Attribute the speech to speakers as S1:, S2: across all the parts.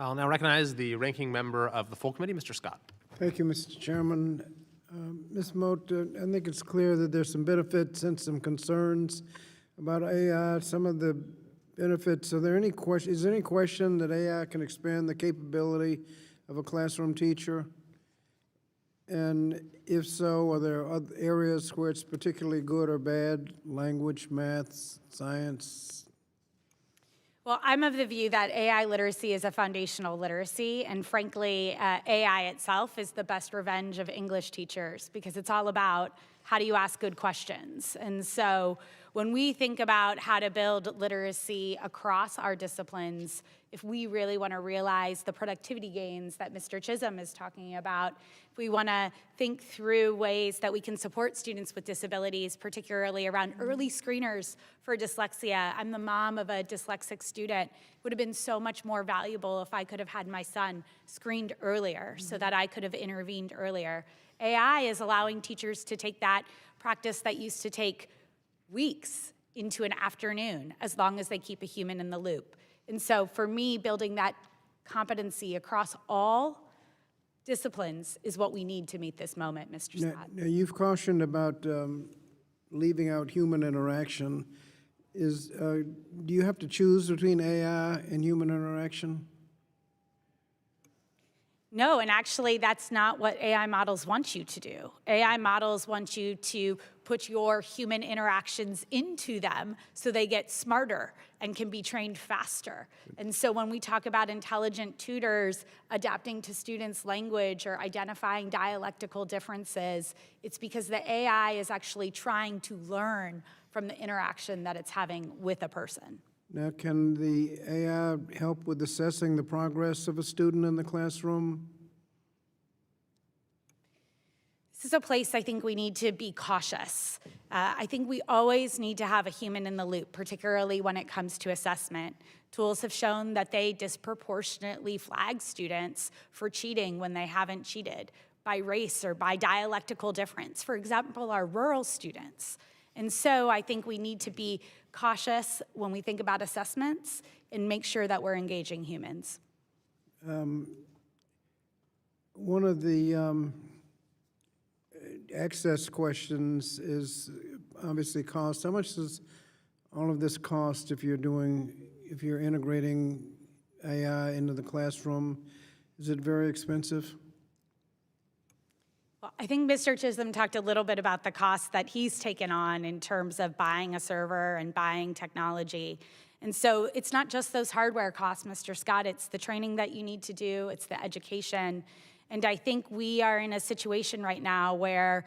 S1: I'll now recognize the ranking member of the full committee, Mr. Scott.
S2: Thank you, Mr. Chairman. Ms. Mote, I think it's clear that there's some benefits and some concerns about AI. Some of the benefits, is there any question that AI can expand the capability of a classroom teacher? And if so, are there other areas where it's particularly good or bad? Language, math, science?
S3: Well, I'm of the view that AI literacy is a foundational literacy, and frankly, AI itself is the best revenge of English teachers because it's all about how do you ask good questions. And so when we think about how to build literacy across our disciplines, if we really want to realize the productivity gains that Mr. Chisholm is talking about, if we want to think through ways that we can support students with disabilities, particularly around early screeners for dyslexia. I'm the mom of a dyslexic student. It would have been so much more valuable if I could have had my son screened earlier so that I could have intervened earlier. AI is allowing teachers to take that practice that used to take weeks into an afternoon, as long as they keep a human in the loop. And so for me, building that competency across all disciplines is what we need to meet this moment, Mr. Scott.
S2: Now you've cautioned about leaving out human interaction. Do you have to choose between AI and human interaction?
S3: No, and actually that's not what AI models want you to do. AI models want you to put your human interactions into them so they get smarter and can be trained faster. And so when we talk about intelligent tutors adapting to students' language or identifying dialectical differences, it's because the AI is actually trying to learn from the interaction that it's having with a person.
S2: Now, can the AI help with assessing the progress of a student in the classroom?
S3: This is a place I think we need to be cautious. I think we always need to have a human in the loop, particularly when it comes to assessment. Tools have shown that they disproportionately flag students for cheating when they haven't cheated, by race or by dialectical difference. For example, our rural students. And so I think we need to be cautious when we think about assessments and make sure that we're engaging humans.
S2: One of the access questions is obviously cost. How much does all of this cost if you're integrating AI into the classroom? Is it very expensive?
S3: Well, I think Mr. Chisholm talked a little bit about the costs that he's taken on in terms of buying a server and buying technology. And so it's not just those hardware costs, Mr. Scott, it's the training that you need to do, it's the education. And I think we are in a situation right now where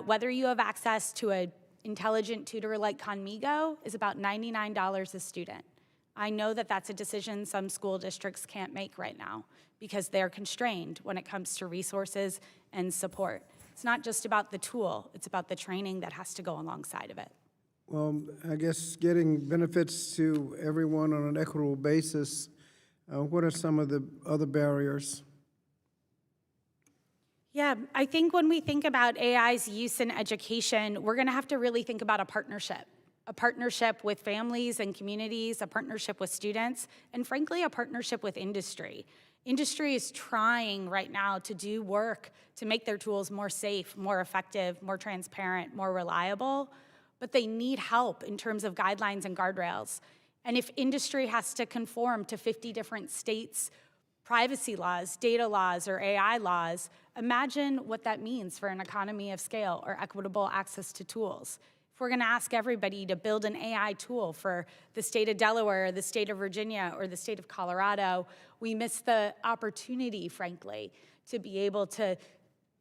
S3: whether you have access to an intelligent tutor like Conmigo is about $99 a student. I know that that's a decision some school districts can't make right now because they're constrained when it comes to resources and support. It's not just about the tool, it's about the training that has to go alongside of it.
S2: Well, I guess getting benefits to everyone on an equitable basis, what are some of the other barriers?
S3: Yeah, I think when we think about AI's use in education, we're gonna have to really think about a partnership with families and communities, a partnership with students, and frankly, a partnership with industry. Industry is trying right now to do work to make their tools more safe, more effective, more transparent, more reliable, but they need help in terms of guidelines and guardrails. And if industry has to conform to 50 different states' privacy laws, data laws, or AI laws, imagine what that means for an economy of scale or equitable access to tools. If we're gonna ask everybody to build an AI tool for the state of Delaware, or the state of Virginia, or the state of Colorado, we miss the opportunity, frankly, to be able to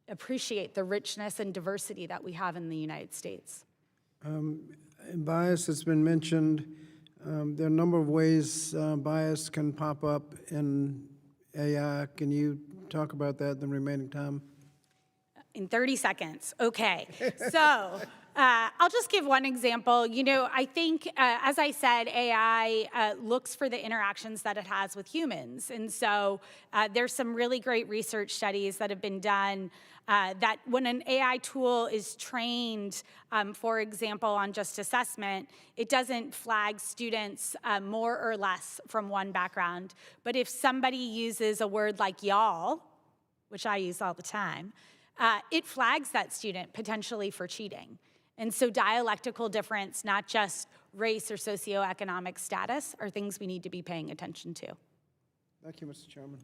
S3: appreciate the richness and diversity that we have in the United States.
S2: Bias has been mentioned. There are a number of ways bias can pop up in AI. Can you talk about that in the remaining time?
S3: In 30 seconds, okay. So I'll just give one example. You know, I think, as I said, AI looks for the interactions that it has with humans. And so there's some really great research studies that have been done that when an AI tool is trained, for example, on just assessment, it doesn't flag students more or less from one background. But if somebody uses a word like y'all, which I use all the time, it flags that student potentially for cheating. And so dialectical difference, not just race or socioeconomic status, are things we need to be paying attention to.
S2: Thank you, Mr. Chairman.